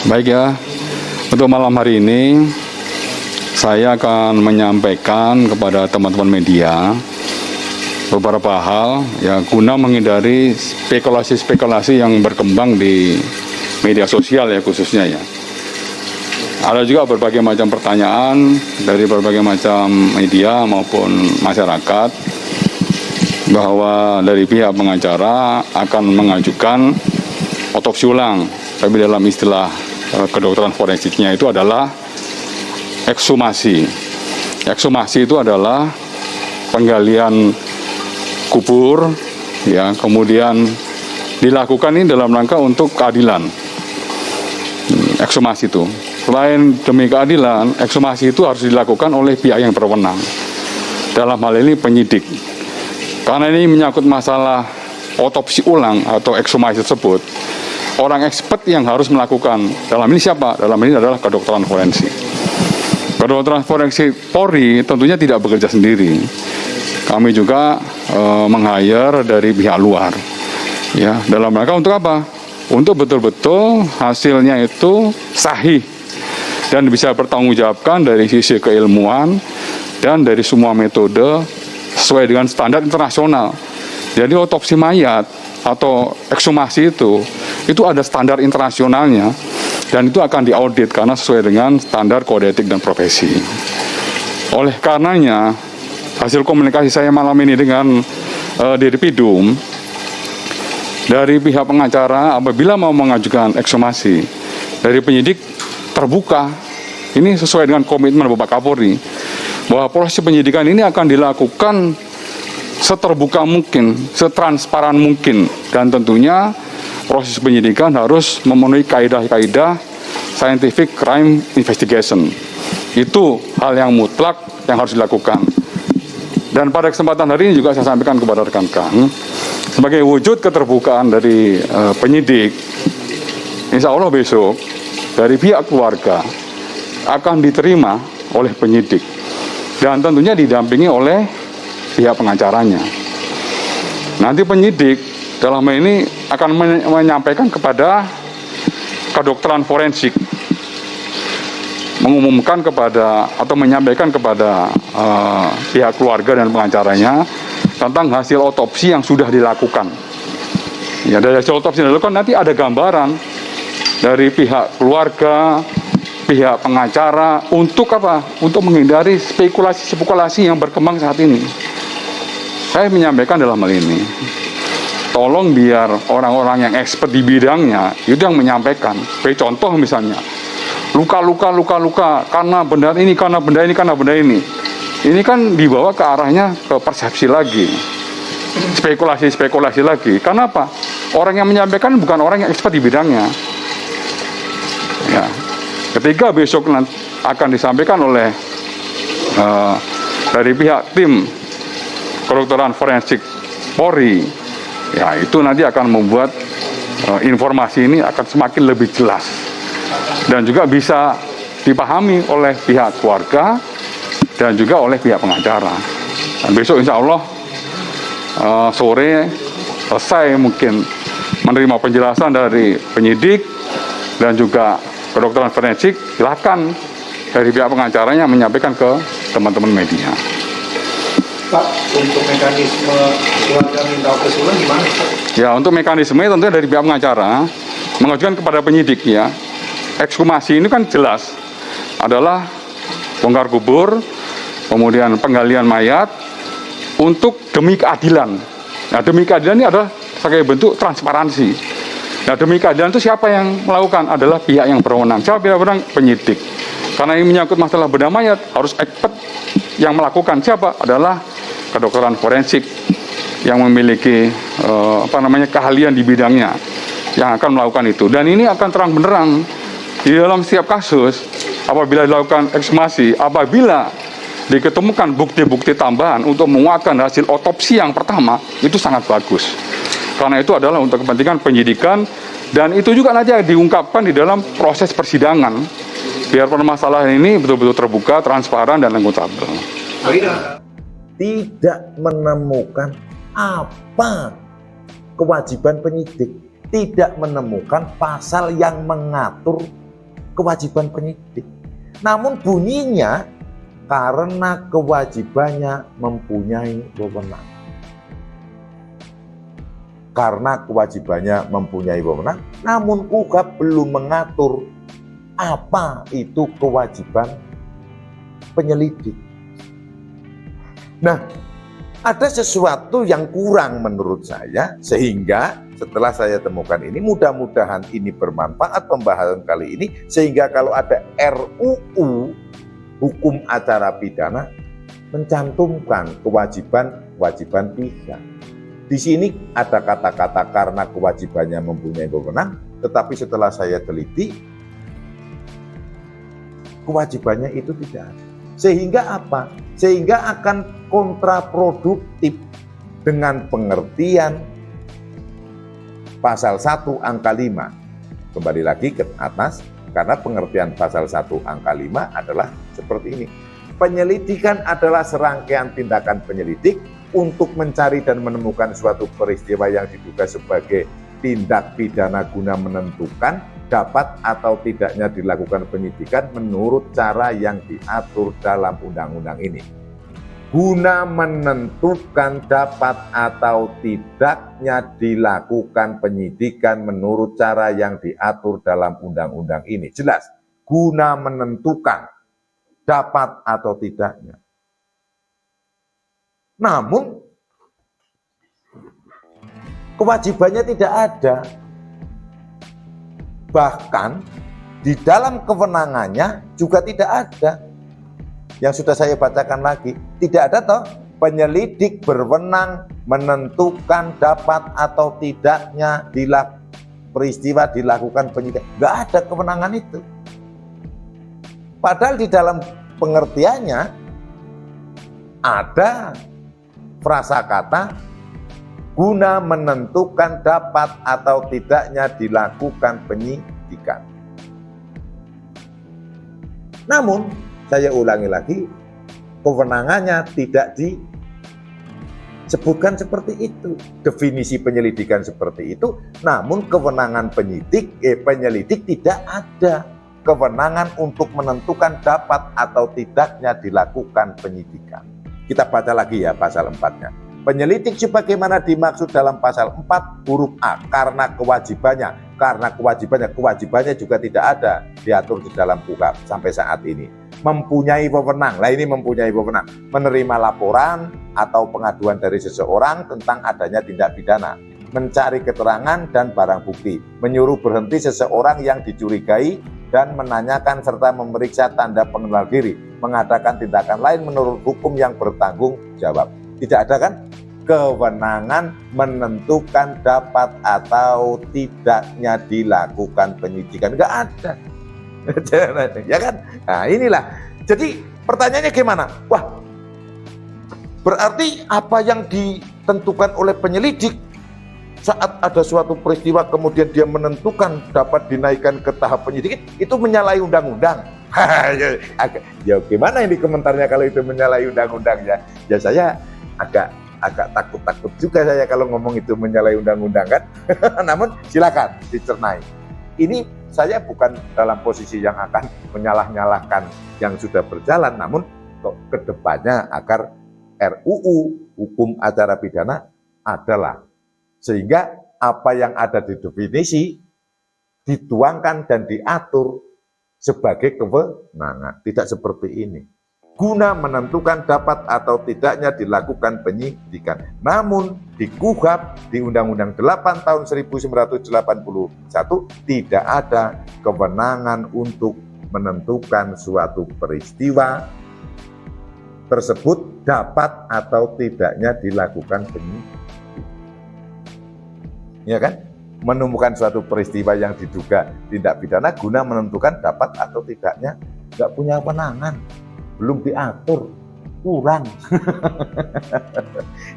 Baik ya, untuk malam hari ini saya akan menyampaikan kepada teman-teman media beberapa hal ya guna menghindari spekulasi-spekulasi yang berkembang di media sosial ya khususnya ya. Ada juga berbagai macam pertanyaan dari berbagai macam media maupun masyarakat bahwa dari pihak pengacara akan mengajukan otopsi ulang, tapi dalam istilah kedokteran forensiknya itu adalah ekshumasi. Ekshumasi itu adalah penggalian kubur, ya, kemudian dilakukan ini dalam rangka untuk keadilan. Ekshumasi itu, selain demi keadilan, ekshumasi itu harus dilakukan oleh pihak yang berwenang. Dalam hal ini penyidik. Karena ini menyangkut masalah otopsi ulang atau ekshumasi tersebut, orang expert yang harus melakukan. Dalam ini siapa? Dalam ini adalah kedokteran forensik. Kedokteran forensik Polri tentunya tidak bekerja sendiri. Kami juga meng-hire dari pihak luar. Ya, dalam rangka untuk apa? Untuk betul-betul hasilnya itu sahih dan bisa bertanggungjawabkan dari sisi keilmuan dan dari semua metode sesuai dengan standar internasional. Jadi otopsi mayat atau ekshumasi itu ada standar internasionalnya dan itu akan diaudit karena sesuai dengan standar kode etik dan profesi. Oleh karenanya hasil komunikasi saya malam ini dengan Dirpidum, dari pihak pengacara apabila mau mengajukan ekshumasi dari penyidik terbuka, ini sesuai dengan komitmen Bapak Kapolri bahwa proses penyidikan ini akan dilakukan seterbuka mungkin, setransparan mungkin, dan tentunya proses penyidikan harus memenuhi kaidah-kaidah scientific crime investigation. Itu hal yang mutlak yang harus dilakukan. Dan pada kesempatan hari ini juga saya sampaikan kepada rekan-rekan, sebagai wujud keterbukaan dari penyidik, insya Allah besok dari pihak keluarga akan diterima oleh penyidik dan tentunya didampingi oleh pihak pengacaranya. Nanti penyidik dalam hal ini akan menyampaikan kepada kedokteran forensik, mengumumkan kepada atau menyampaikan kepada pihak keluarga dan pengacaranya tentang hasil otopsi yang sudah dilakukan. Ya, dari hasil otopsi yang dilakukan nanti ada gambaran dari pihak keluarga, pihak pengacara untuk apa? Untuk menghindari spekulasi-spekulasi yang berkembang saat ini. Saya menyampaikan dalam hal ini, tolong biar orang-orang yang expert di bidangnya itu yang menyampaikan. Sebagai contoh misalnya, luka karena benda ini, karena benda ini, karena benda ini. Ini kan dibawa ke arahnya ke persepsi lagi, spekulasi lagi. Karena apa? Orang yang menyampaikan bukan orang yang expert di bidangnya. Ya. Ketika besok nanti akan disampaikan oleh dari pihak tim kedokteran forensik Polri, ya itu nanti akan membuat informasi ini akan semakin lebih jelas dan juga bisa dipahami oleh pihak keluarga dan juga oleh pihak pengacara. Dan besok insya Allah sore selesai mungkin menerima penjelasan dari penyidik dan juga kedokteran forensik, silakan dari pihak pengacaranya menyampaikan ke teman-teman media. Pak, untuk mekanisme keluarga minta otopsi ulang gimana, Pak? Ya, untuk mekanisme tentunya dari pihak pengacara mengajukan kepada penyidik ya. Ekshumasi ini kan jelas adalah bongkar kubur, kemudian penggalian mayat untuk demi keadilan. Nah, demi keadilan ini adalah sebagai bentuk transparansi. Nah, demi keadilan itu siapa yang melakukan? Adalah pihak yang berwenang. Siapa yang berwenang? Penyidik. Karena ini menyangkut masalah benda mayat, harus expert yang melakukan. Siapa? Adalah kedokteran forensik yang memiliki keahlian di bidangnya yang akan melakukan itu. Dan ini akan terang benderang di dalam setiap kasus apabila dilakukan ekshumasi, apabila diketemukan bukti-bukti tambahan untuk menguatkan hasil otopsi yang pertama, itu sangat bagus. Karena itu adalah untuk kepentingan penyidikan dan itu juga nanti diungkapkan di dalam proses persidangan biar permasalahan ini betul-betul terbuka, transparan, dan akuntabel. Tidak menemukan apa kewajiban penyidik, tidak menemukan pasal yang mengatur kewajiban penyidik. Namun bunyinya karena kewajibannya mempunyai wewenang. Karena kewajibannya mempunyai wewenang, namun KUHP belum mengatur apa itu kewajiban penyelidik. Nah, ada sesuatu yang kurang menurut saya, sehingga setelah saya temukan ini, mudah-mudahan ini bermanfaat pembahasan kali ini, sehingga kalau ada RUU hukum acara pidana mencantumkan kewajiban pihak. Di sini ada kata-kata karena kewajibannya mempunyai wewenang, tetapi setelah saya teliti, kewajibannya itu tidak ada. Sehingga apa? Sehingga akan kontraproduktif dengan pengertian pasal 1 angka 5. Kembali lagi ke atas, karena pengertian pasal 1 angka 5 adalah seperti ini. Penyelidikan adalah serangkaian tindakan penyelidik untuk mencari dan menemukan suatu peristiwa yang diduga sebagai tindak pidana guna menentukan dapat atau tidaknya dilakukan penyidikan menurut cara yang diatur dalam undang-undang ini. Guna menentukan dapat atau tidaknya dilakukan penyidikan menurut cara yang diatur dalam undang-undang ini. Jelas, guna menentukan dapat atau tidaknya. Namun, kewajibannya tidak ada. Bahkan, di dalam kewenangannya juga tidak ada. Yang sudah saya bacakan lagi, tidak ada toh penyelidik berwenang menentukan dapat atau tidaknya peristiwa dilakukan penyidikan. Nggak ada kewenangan itu. Padahal di dalam pengertiannya ada frasa kata guna menentukan dapat atau tidaknya dilakukan penyidikan. Namun, saya ulangi lagi, kewenangannya tidak disebutkan seperti itu. Definisi penyelidikan seperti itu, namun kewenangan penyelidik tidak ada. Kewenangan untuk menentukan dapat atau tidaknya dilakukan penyidikan. Kita baca lagi ya pasal 4-nya. Penyelidik sebagaimana dimaksud dalam pasal 4 huruf A karena kewajibannya. Karena kewajibannya juga tidak ada diatur di dalam KUHP sampai saat ini. Mempunyai wewenang, ini mempunyai wewenang. Menerima laporan atau pengaduan dari seseorang tentang adanya tindak pidana. Mencari keterangan dan barang bukti. Menyuruh berhenti seseorang yang dicurigai dan menanyakan serta memeriksa tanda pengenal diri, mengadakan tindakan lain menurut hukum yang bertanggung jawab. Tidak ada kan? Kewenangan menentukan dapat atau tidaknya dilakukan penyidikan. Enggak ada. Ya kan? Nah inilah. Jadi pertanyaannya gimana? Wah, berarti apa yang ditentukan oleh penyelidik saat ada suatu peristiwa kemudian dia menentukan dapat dinaikkan ke tahap penyidikan, itu menyalahi undang-undang. Ya gimana ini komentarnya kalau itu menyalahi undang-undang ya? Ya saya agak takut-takut juga saya kalau ngomong itu menyalahi undang-undang kan. Namun silakan dicernai. Ini saya bukan dalam posisi yang akan menyalah-nyalahkan yang sudah berjalan, namun ke depannya agar RUU hukum acara pidana adalah sehingga apa yang ada di definisi dituangkan dan diatur sebagai kewenangan, tidak seperti ini. Guna menentukan dapat atau tidaknya dilakukan penyidikan. Namun di KUHP, di Undang-Undang 8 tahun 1981 tidak ada kewenangan untuk menentukan suatu peristiwa tersebut dapat atau tidaknya dilakukan penyidikan. Ya kan? Menemukan suatu peristiwa yang diduga tindak pidana guna menentukan dapat atau tidaknya, nggak punya kewenangan, belum diatur, kurang.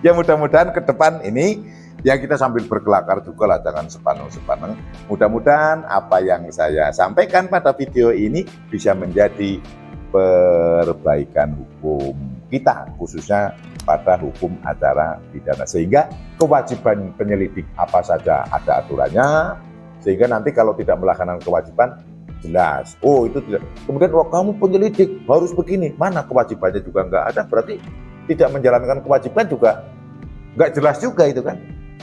Ya mudah-mudahan ke depan ini ya kita sambil berkelakar juga lah, jangan sepaneng-sepaneng. Mudah-mudahan apa yang saya sampaikan pada video ini bisa menjadi perbaikan hukum kita, khususnya pada hukum acara pidana, sehingga kewajiban penyelidik apa saja ada aturannya, sehingga nanti kalau tidak melaksanakan kewajiban jelas. Oh itu tidak. Kemudian kamu penyelidik harus begini. Mana kewajibannya juga nggak ada. Berarti tidak menjalankan kewajiban juga nggak jelas juga itu kan.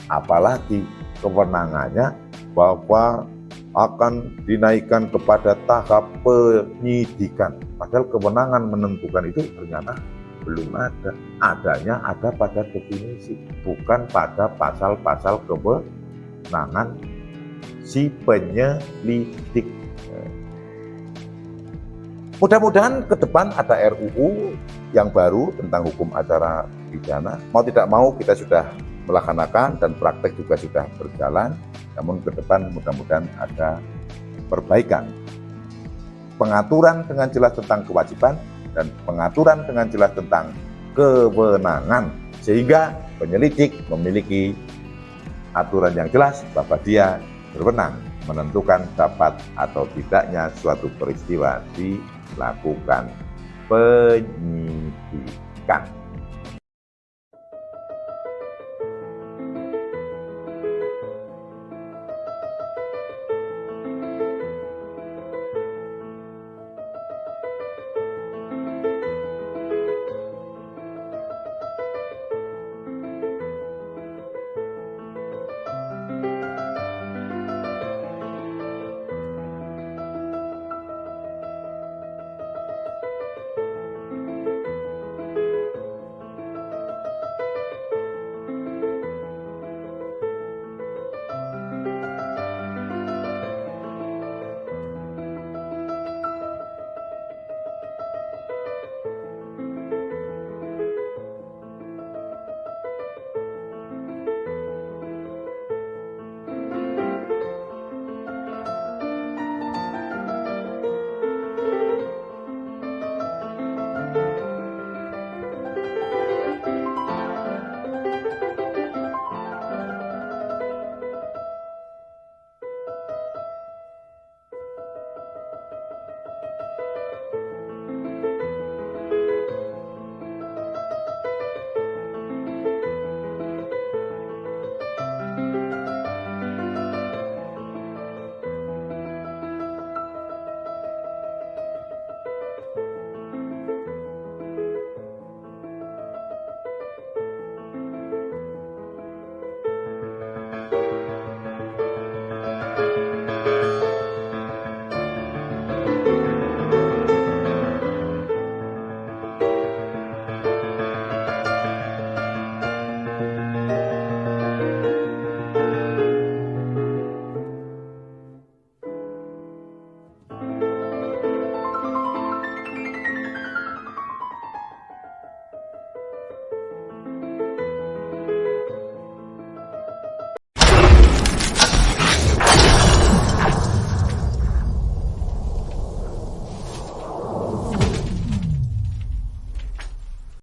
Apalagi kewenangannya bahwa akan dinaikkan kepada tahap penyidikan. Padahal kewenangan menentukan itu ternyata belum ada. Adanya ada pada definisi, bukan pada pasal-pasal kewenangan si penyelidik. Mudah-mudahan ke depan ada RUU yang baru tentang hukum acara pidana. Mau tidak mau kita sudah melaksanakan dan praktek juga sudah berjalan. Namun ke depan mudah-mudahan ada perbaikan. Pengaturan dengan jelas tentang kewajiban dan pengaturan dengan jelas tentang kewenangan. Sehingga penyelidik memiliki aturan yang jelas bahwa dia berwenang menentukan dapat atau tidaknya suatu peristiwa dilakukan penyidikan.